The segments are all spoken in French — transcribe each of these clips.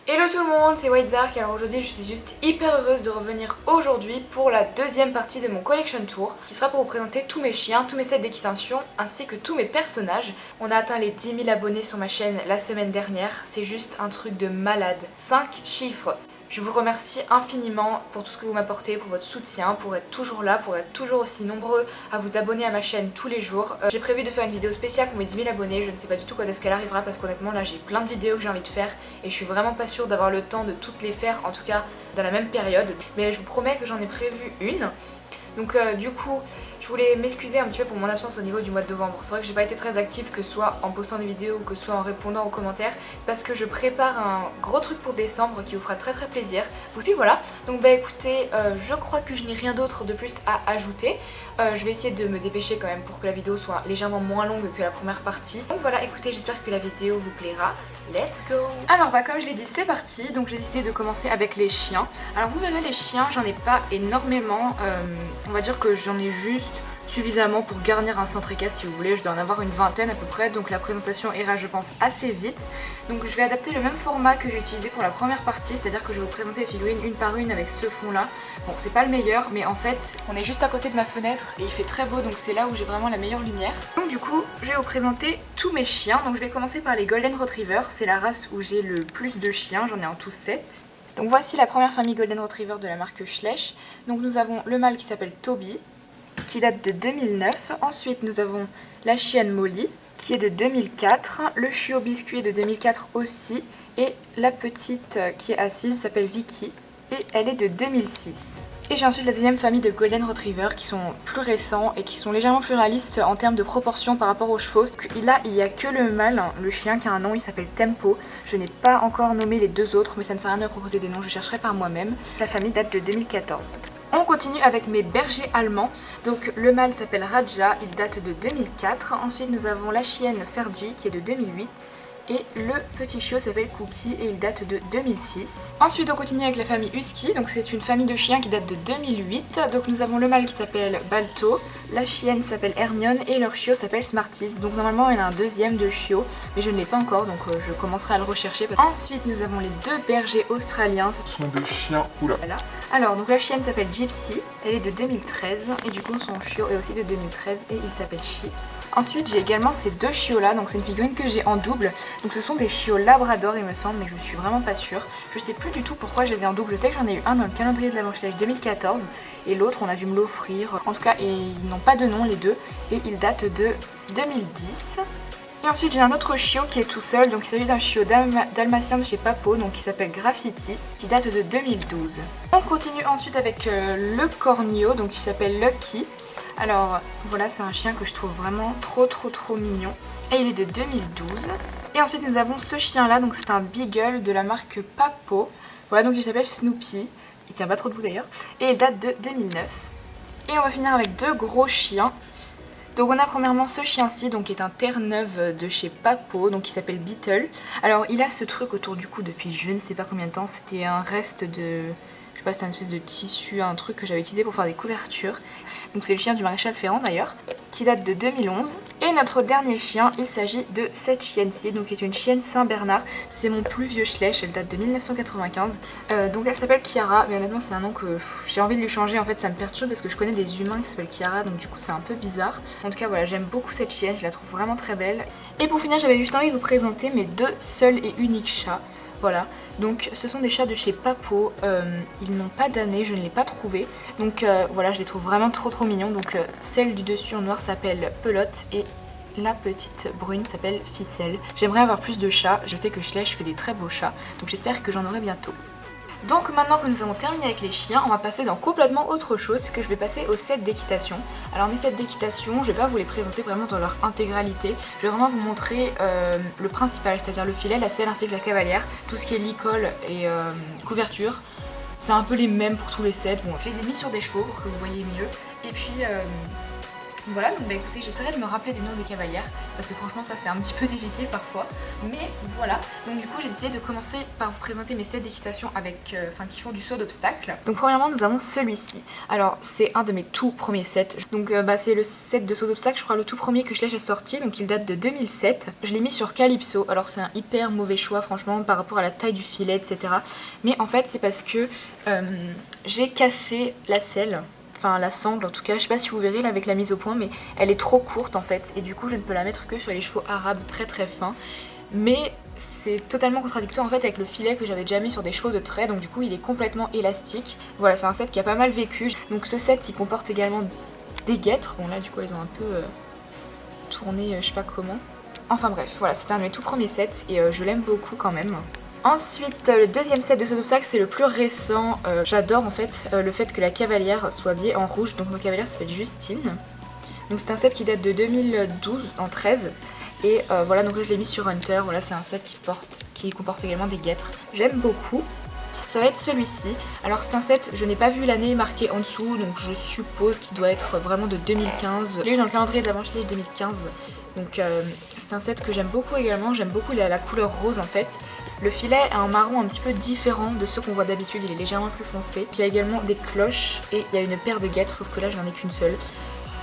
Hello tout le monde, c'est Whitezark. Alors aujourd'hui je suis juste hyper heureuse de revenir aujourd'hui pour la deuxième partie de mon collection tour qui sera pour vous présenter tous mes chiens, tous mes sets d'équitation ainsi que tous mes personnages. On a atteint les 10 000 abonnés sur ma chaîne la semaine dernière, c'est juste un truc de malade. 5 chiffres. Je vous remercie infiniment pour tout ce que vous m'apportez, pour votre soutien, pour être toujours là, pour être toujours aussi nombreux à vous abonner à ma chaîne tous les jours. J'ai prévu de faire une vidéo spéciale pour mes 10 000 abonnés, je ne sais pas du tout quand est-ce qu'elle arrivera parce qu'honnêtement là j'ai plein de vidéos que j'ai envie de faire et je suis vraiment pas sûre d'avoir le temps de toutes les faire, en tout cas dans la même période. Mais je vous promets que j'en ai prévu une. Donc du coup, je voulais m'excuser un petit peu pour mon absence au niveau du mois de novembre. C'est vrai que j'ai pas été très active, que ce soit en postant des vidéos ou que ce soit en répondant aux commentaires, parce que je prépare un gros truc pour décembre qui vous fera très plaisir. Puis voilà, donc bah écoutez, je crois que je n'ai rien d'autre de plus à ajouter. Je vais essayer de me dépêcher quand même pour que la vidéo soit légèrement moins longue que la première partie. Donc voilà, écoutez, j'espère que la vidéo vous plaira. Let's go! Alors bah comme je l'ai dit, c'est parti. Donc j'ai décidé de commencer avec les chiens. Alors vous verrez, les chiens, j'en ai pas énormément. On va dire que j'en ai juste suffisamment pour garnir un centre équestre si vous voulez. Je dois en avoir une vingtaine à peu près, donc la présentation ira je pense assez vite. Donc je vais adapter le même format que j'ai utilisé pour la première partie, c'est-à-dire que je vais vous présenter les figurines une par une avec ce fond là. Bon, c'est pas le meilleur, mais en fait on est juste à côté de ma fenêtre et il fait très beau, donc c'est là où j'ai vraiment la meilleure lumière. Donc du coup je vais vous présenter tous mes chiens. Donc je vais commencer par les Golden Retriever, c'est la race où j'ai le plus de chiens, j'en ai en tout 7. Donc voici la première famille Golden Retriever de la marque Schleich. Donc nous avons le mâle qui s'appelle Toby, qui date de 2009. Ensuite nous avons la chienne Molly qui est de 2004, le chiot biscuit de 2004 aussi, et la petite qui est assise s'appelle Vicky et elle est de 2006. Et j'ai ensuite la deuxième famille de Golden Retriever qui sont plus récents et qui sont légèrement plus réalistes en termes de proportion par rapport aux chevaux. Là, il n'y a que le mâle, le chien qui a un nom, il s'appelle Tempo. Je n'ai pas encore nommé les deux autres, mais ça ne sert à rien de proposer des noms, je chercherai par moi-même. La famille date de 2014. On continue avec mes bergers allemands. Donc le mâle s'appelle Raja, il date de 2004. Ensuite nous avons la chienne Fergie qui est de 2008. Et le petit chiot s'appelle Cookie et il date de 2006. Ensuite on continue avec la famille Husky, donc c'est une famille de chiens qui date de 2008. Donc nous avons le mâle qui s'appelle Balto, la chienne s'appelle Hermione et leur chiot s'appelle Smarties. Donc normalement il y en a un deuxième de chiot, mais je ne l'ai pas encore, donc je commencerai à le rechercher. Ensuite nous avons les deux bergers australiens. Ce sont des chiens, oula. Voilà. Alors donc la chienne s'appelle Gypsy, elle est de 2013 et du coup son chiot est aussi de 2013 et il s'appelle Chips. Ensuite j'ai également ces deux chiots là, donc c'est une figurine que j'ai en double. Donc ce sont des chiots labrador il me semble, mais je suis vraiment pas sûre. Je sais plus du tout pourquoi je les ai en double. Je sais que j'en ai eu un dans le calendrier de la Schleich 2014 et l'autre on a dû me l'offrir. En tout cas ils n'ont pas de nom les deux et ils datent de 2010. Et ensuite j'ai un autre chiot qui est tout seul, donc il s'agit d'un chiot dalmatien de chez Papo, donc qui s'appelle Graffiti, qui date de 2012. On continue ensuite avec le cornio, donc il s'appelle Lucky. Alors voilà, c'est un chien que je trouve vraiment trop mignon et il est de 2012. Et ensuite nous avons ce chien là, donc c'est un beagle de la marque Papo. Voilà, donc il s'appelle Snoopy, il tient pas trop debout d'ailleurs, et il date de 2009. Et on va finir avec deux gros chiens. Donc on a premièrement ce chien-ci, donc qui est un Terre-Neuve de chez Papo, donc qui s'appelle Beetle. Alors il a ce truc autour du cou depuis je ne sais pas combien de temps, c'était un reste de... je sais pas, c'était une espèce de tissu, un truc que j'avais utilisé pour faire des couvertures. Donc c'est le chien du maréchal Ferrand d'ailleurs, qui date de 2011. Et notre dernier chien, il s'agit de cette chienne-ci, donc qui est une chienne Saint-Bernard. C'est mon plus vieux Schleich, elle date de 1995. Donc elle s'appelle Kiara, mais honnêtement c'est un nom que j'ai envie de lui changer. En fait ça me perturbe parce que je connais des humains qui s'appellent Kiara, donc du coup c'est un peu bizarre. En tout cas voilà, j'aime beaucoup cette chienne, je la trouve vraiment très belle. Et pour finir, j'avais juste envie de vous présenter mes deux seuls et uniques chats. Voilà, donc ce sont des chats de chez Papo, ils n'ont pas d'année, je ne l'ai pas trouvé. Donc voilà, je les trouve vraiment trop mignons. Donc celle du dessus en noir s'appelle Pelote et la petite brune s'appelle Ficelle. J'aimerais avoir plus de chats, je sais que Schleich fait des très beaux chats, donc j'espère que j'en aurai bientôt. Donc maintenant que nous avons terminé avec les chiens, on va passer dans complètement autre chose, que je vais passer aux sets d'équitation. Alors mes sets d'équitation, je vais pas vous les présenter vraiment dans leur intégralité, je vais vraiment vous montrer le principal, c'est-à-dire le filet, la selle ainsi que la cavalière, tout ce qui est licol et couverture. C'est un peu les mêmes pour tous les sets. Bon, je les ai mis sur des chevaux pour que vous voyez mieux. Et puis Voilà, donc bah écoutez, j'essaierai de me rappeler des noms des cavalières parce que franchement ça c'est un petit peu difficile parfois. Mais voilà, donc du coup j'ai décidé de commencer par vous présenter mes sets d'équitation avec, qui font du saut d'obstacle. Donc premièrement nous avons celui-ci. Alors c'est un de mes tout premiers sets. Donc c'est le set de saut d'obstacle, je crois le tout premier que Schleich a sorti, donc il date de 2007. Je l'ai mis sur Calypso. Alors c'est un hyper mauvais choix franchement par rapport à la taille du filet, etc. Mais en fait c'est parce que j'ai cassé la selle. Enfin la sangle en tout cas, je sais pas si vous verrez là avec la mise au point, mais elle est trop courte en fait et du coup je ne peux la mettre que sur les chevaux arabes très très fins. Mais c'est totalement contradictoire en fait avec le filet que j'avais déjà mis sur des chevaux de trait, donc du coup il est complètement élastique. Voilà, c'est un set qui a pas mal vécu. Donc ce set il comporte également des guêtres, bon là du coup elles ont un peu tourné je sais pas comment. Enfin bref, voilà, c'est un de mes tout premiers sets et je l'aime beaucoup quand même. Ensuite, le deuxième set de saut d'obstacle, c'est le plus récent. J'adore en fait le fait que la cavalière soit habillée en rouge. Donc ma cavalière s'appelle Justine. Donc c'est un set qui date de 2012, en 13. Et voilà, donc là je l'ai mis sur Hunter. Voilà, c'est un set qui comporte également des guêtres. J'aime beaucoup. Ça va être celui-ci. Alors c'est un set, je n'ai pas vu l'année marquée en dessous, donc je suppose qu'il doit être vraiment de 2015. Je l'ai eu dans le calendrier d'avant, je l'ai eu 2015. Donc c'est un set que j'aime beaucoup également. J'aime beaucoup la couleur rose en fait. Le filet a un marron un petit peu différent de ceux qu'on voit d'habitude, il est légèrement plus foncé. Puis il y a également des cloches et il y a une paire de guêtres, sauf que là j'en ai qu'une seule.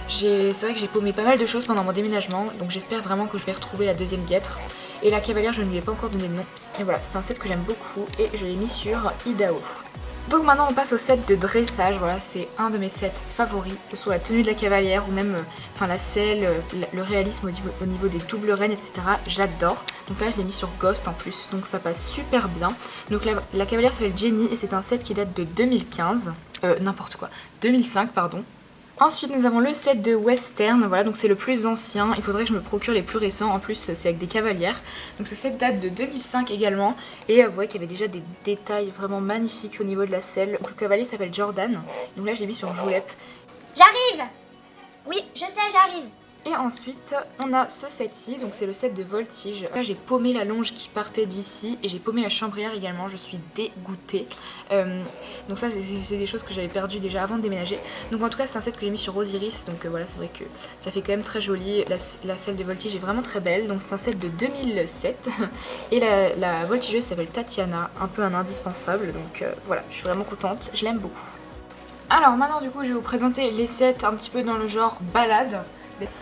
C'est vrai que j'ai paumé pas mal de choses pendant mon déménagement, donc j'espère vraiment que je vais retrouver la deuxième guêtre. Et la cavalière, je ne lui ai pas encore donné de nom. Et voilà, c'est un set que j'aime beaucoup et je l'ai mis sur Idaho. Donc maintenant on passe au set de dressage, voilà c'est un de mes sets favoris, que ce soit la tenue de la cavalière ou même la selle, le réalisme au niveau des doubles rênes, etc. J'adore. Donc là je l'ai mis sur Ghost en plus, donc ça passe super bien. Donc la cavalière s'appelle Jenny et c'est un set qui date de 2015, n'importe quoi, 2005 pardon. Ensuite nous avons le set de Western, voilà donc c'est le plus ancien, il faudrait que je me procure les plus récents, en plus c'est avec des cavalières. Donc ce set date de 2005 également et vous voyez qu'il y avait déjà des détails vraiment magnifiques au niveau de la selle. Donc, le cavalier s'appelle Jordan, donc là j'ai mis sur Julep. J'arrive! Oui, je sais, j'arrive. Et ensuite on a ce set-ci, donc c'est le set de voltige. Là j'ai paumé la longe qui partait d'ici et j'ai paumé la chambrière également, je suis dégoûtée. Donc ça c'est des choses que j'avais perdues déjà avant de déménager. Donc en tout cas c'est un set que j'ai mis sur Osiris, donc voilà c'est vrai que ça fait quand même très joli. La selle de voltige est vraiment très belle, donc c'est un set de 2007. Et la voltigeuse s'appelle Tatiana, un peu un indispensable, donc voilà je suis vraiment contente, je l'aime beaucoup. Alors maintenant du coup je vais vous présenter les sets un petit peu dans le genre balade.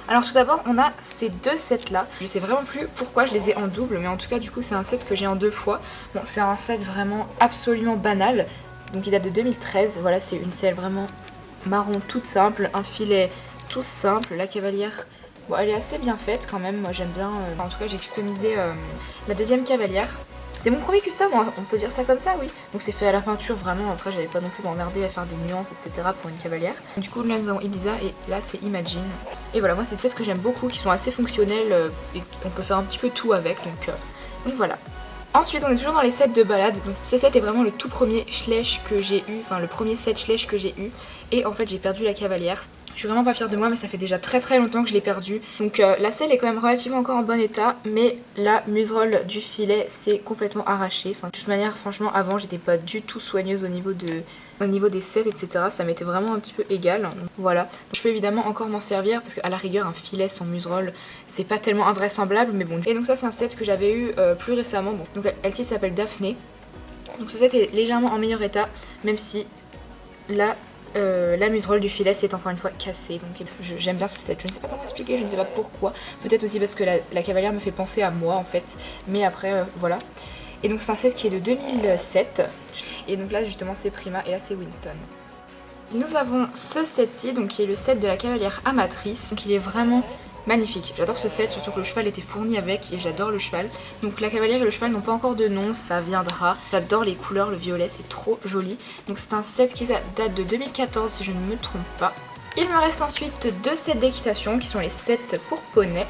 Alors tout d'abord on a ces deux sets là, je sais vraiment plus pourquoi je les ai en double, mais en tout cas du coup c'est un set que j'ai en deux fois. Bon c'est un set vraiment absolument banal, donc il date de 2013, voilà c'est une selle vraiment marron toute simple, un filet tout simple, la cavalière, bon elle est assez bien faite quand même, moi j'aime bien, en tout cas j'ai customisé la deuxième cavalière. C'est mon premier custom, on peut dire ça comme ça, oui. Donc c'est fait à la peinture vraiment, après j'avais pas non plus m'emmerder à faire des nuances, etc. pour une cavalière. Du coup là nous avons Ibiza et là c'est Imagine. Et voilà, moi c'est des sets que j'aime beaucoup, qui sont assez fonctionnels et on peut faire un petit peu tout avec, donc voilà. Ensuite on est toujours dans les sets de balade, donc ce set est vraiment le tout premier Schleich que j'ai eu, enfin le premier set Schleich que j'ai eu. Et en fait j'ai perdu la cavalière. Je suis vraiment pas fière de moi mais ça fait déjà très longtemps que je l'ai perdue. Donc la selle est quand même relativement encore en bon état, mais la muserolle du filet s'est complètement arrachée. Enfin de toute manière franchement avant j'étais pas du tout soigneuse au niveau des sets, etc. Ça m'était vraiment un petit peu égal. Donc, voilà. Donc, je peux évidemment encore m'en servir parce qu'à la rigueur un filet sans muserolle c'est pas tellement invraisemblable, mais bon. Et donc ça c'est un set que j'avais eu plus récemment. Bon. Donc elle-ci s'appelle Daphné. Donc ce set est légèrement en meilleur état, même si la muserolle du filet s'est encore une fois cassée, donc j'aime bien ce set, je ne sais pas comment expliquer, je ne sais pas pourquoi, peut-être aussi parce que la cavalière me fait penser à moi en fait, mais après voilà. Et donc c'est un set qui est de 2007, et donc là justement c'est Prima et là c'est Winston. Nous avons ce set-ci, donc qui est le set de la cavalière amatrice, donc il est vraiment magnifique. J'adore ce set, surtout que le cheval était fourni avec et j'adore le cheval. Donc la cavalière et le cheval n'ont pas encore de nom, ça viendra. J'adore les couleurs, le violet, c'est trop joli. Donc c'est un set qui date de 2014 si je ne me trompe pas. Il me reste ensuite deux sets d'équitation qui sont les sets pour poney.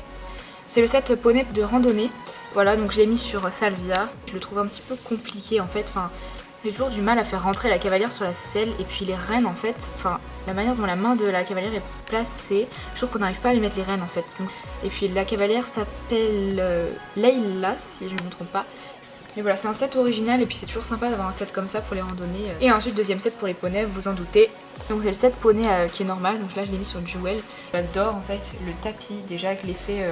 C'est le set poney de randonnée. Voilà, donc je l'ai mis sur Salvia. Je le trouve un petit peu compliqué en fait. Enfin, j'ai toujours du mal à faire rentrer la cavalière sur la selle et puis les rênes en fait, enfin la manière dont la main de la cavalière est placée, je trouve qu'on n'arrive pas à lui mettre les rênes en fait. Donc, et puis la cavalière s'appelle Leila si je ne me trompe pas. Mais voilà, c'est un set original et puis c'est toujours sympa d'avoir un set comme ça pour les randonnées. Et ensuite deuxième set pour les poneys, vous vous en doutez. Donc c'est le set poney qui est normal, donc là je l'ai mis sur Jewel. J'adore en fait le tapis déjà avec l'effet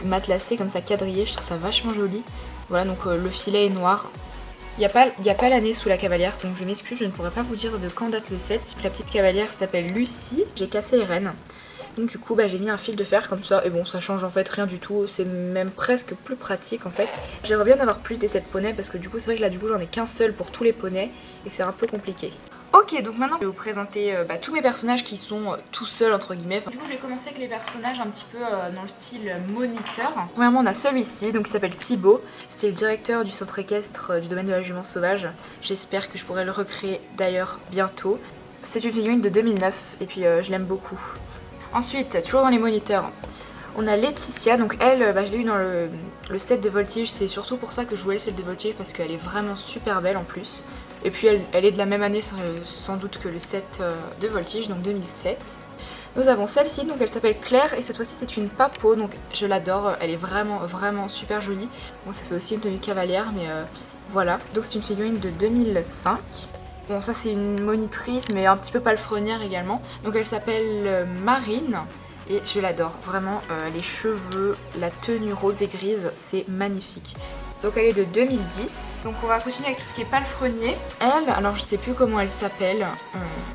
matelassé comme ça quadrillé, je trouve ça vachement joli. Voilà, donc le filet est noir. Il n'y a pas l'année sous la cavalière, donc je m'excuse, je ne pourrais pas vous dire de quand date le set. La petite cavalière s'appelle Lucie, j'ai cassé les rênes. Donc du coup j'ai mis un fil de fer comme ça et bon ça change en fait rien du tout, c'est même presque plus pratique en fait. J'aimerais bien en avoir plus des sets poneys parce que du coup c'est vrai que là du coup j'en ai qu'un seul pour tous les poneys et c'est un peu compliqué. Ok, donc maintenant je vais vous présenter tous mes personnages qui sont tout seuls entre guillemets. Du coup je vais commencer avec les personnages un petit peu dans le style moniteur. Premièrement on a celui-ci, donc qui s'appelle Thibaut. C'était le directeur du centre équestre du domaine de la jument sauvage. J'espère que je pourrai le recréer d'ailleurs bientôt. C'est une figurine de 2009 et puis je l'aime beaucoup. Ensuite, toujours dans les moniteurs, on a Laetitia, donc elle, je l'ai eu dans le set de Voltige, c'est surtout pour ça que je voulais le set de Voltige parce qu'elle est vraiment super belle en plus. Et puis elle est de la même année sans doute que le set de Voltige, donc 2007. Nous avons celle-ci, donc elle s'appelle Claire et cette fois-ci c'est une papo, donc je l'adore, elle est vraiment super jolie. Bon ça fait aussi une tenue de cavalière mais voilà. Donc c'est une figurine de 2005. Bon ça c'est une monitrice mais un petit peu palefrenière également. Donc elle s'appelle Marine et je l'adore. Vraiment les cheveux, la tenue rose et grise c'est magnifique. Donc elle est de 2010. Donc on va continuer avec tout ce qui est palefrenier. Elle, alors je sais plus comment elle s'appelle.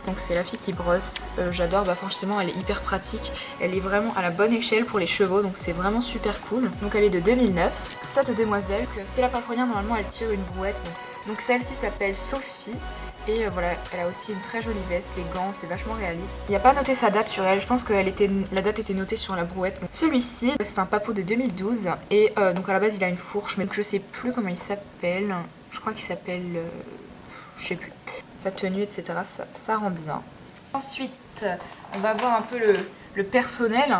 Donc c'est la fille qui brosse. J'adore, forcément elle est hyper pratique. Elle est vraiment à la bonne échelle pour les chevaux donc c'est vraiment super cool. Donc elle est de 2009. Cette demoiselle, c'est la palefrenière, normalement elle tire une brouette. Donc celle-ci s'appelle Sophie. Et voilà, elle a aussi une très jolie veste, les gants, c'est vachement réaliste. Il n'y a pas noté sa date sur elle, je pense que la date était notée sur la brouette. Celui-ci, c'est un papo de 2012 et donc à la base il a une fourche, mais je sais plus comment il s'appelle. Je crois qu'il s'appelle... je sais plus. Sa tenue, etc. Ça rend bien. Ensuite, on va voir un peu le personnel.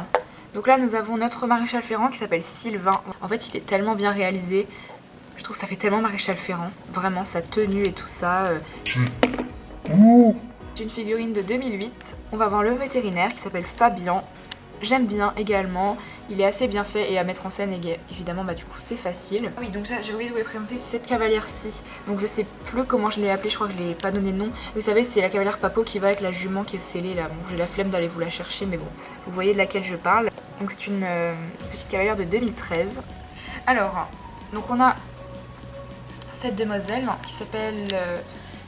Donc là nous avons notre maréchal Ferrand qui s'appelle Sylvain. En fait il est tellement bien réalisé. Je trouve que ça fait tellement maréchal Ferrand, vraiment sa tenue et tout ça. C'est une figurine de 2008. On va voir le vétérinaire qui s'appelle Fabien. J'aime bien également, il est assez bien fait et à mettre en scène évidemment du coup c'est facile. Oui donc j'ai oublié de vous les présenter cette cavalière-ci. Donc je sais plus comment je l'ai appelée, je crois que je l'ai pas donné de nom. Vous savez c'est la cavalière Papo qui va avec la jument qui est scellée là. Bon j'ai la flemme d'aller vous la chercher mais bon, vous voyez de laquelle je parle. Donc c'est une petite cavalière de 2013. Alors, donc on a cette demoiselle qui s'appelle...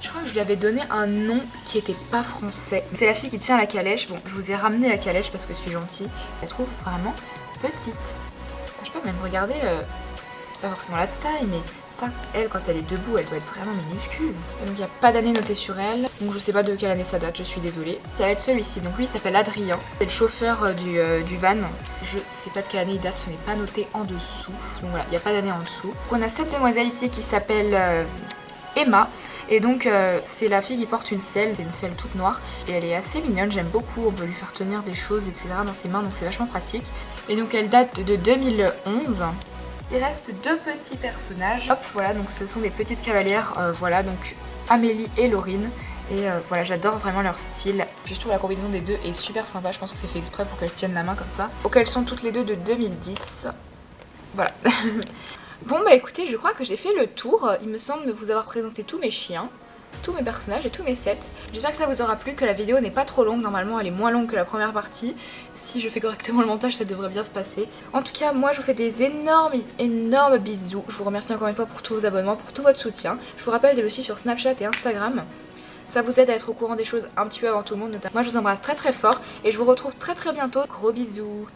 je crois que je lui avais donné un nom qui était pas français. C'est la fille qui tient la calèche. Bon, je vous ai ramené la calèche parce que je suis gentille. Je la trouve vraiment petite. Je peux même regarder, pas forcément la taille, mais ça, elle, quand elle est debout, elle doit être vraiment minuscule. Et donc il n'y a pas d'année notée sur elle. Donc je sais pas de quelle année ça date, je suis désolée. Ça va être celui-ci. Donc lui, il s'appelle Adrien. C'est le chauffeur du van. Je sais pas de quelle année il date, ce n'est pas noté en dessous. Donc voilà, il n'y a pas d'année en dessous. Donc on a cette demoiselle ici qui s'appelle Emma. Et donc c'est la fille qui porte une selle, c'est une selle toute noire. Et elle est assez mignonne, j'aime beaucoup. On peut lui faire tenir des choses, etc. dans ses mains, donc c'est vachement pratique. Et donc elle date de 2011. Il reste deux petits personnages. Hop, voilà, donc ce sont des petites cavalières. Voilà, donc Amélie et Laurine. Et voilà, j'adore vraiment leur style. Puis je trouve la combinaison des deux est super sympa. Je pense que c'est fait exprès pour qu'elles se tiennent la main comme ça. Donc elles sont toutes les deux de 2010. Voilà. Bon bah écoutez, je crois que j'ai fait le tour. Il me semble de vous avoir présenté tous mes chiens, tous mes personnages et tous mes sets. J'espère que ça vous aura plu, que la vidéo n'est pas trop longue. Normalement elle est moins longue que la première partie. Si je fais correctement le montage, ça devrait bien se passer. En tout cas, moi je vous fais des énormes bisous. Je vous remercie encore une fois pour tous vos abonnements, pour tout votre soutien. Je vous rappelle de me suivre sur Snapchat et Instagram. Ça vous aide à être au courant des choses un petit peu avant tout le monde notamment. Moi je vous embrasse très fort et je vous retrouve très bientôt. Gros bisous.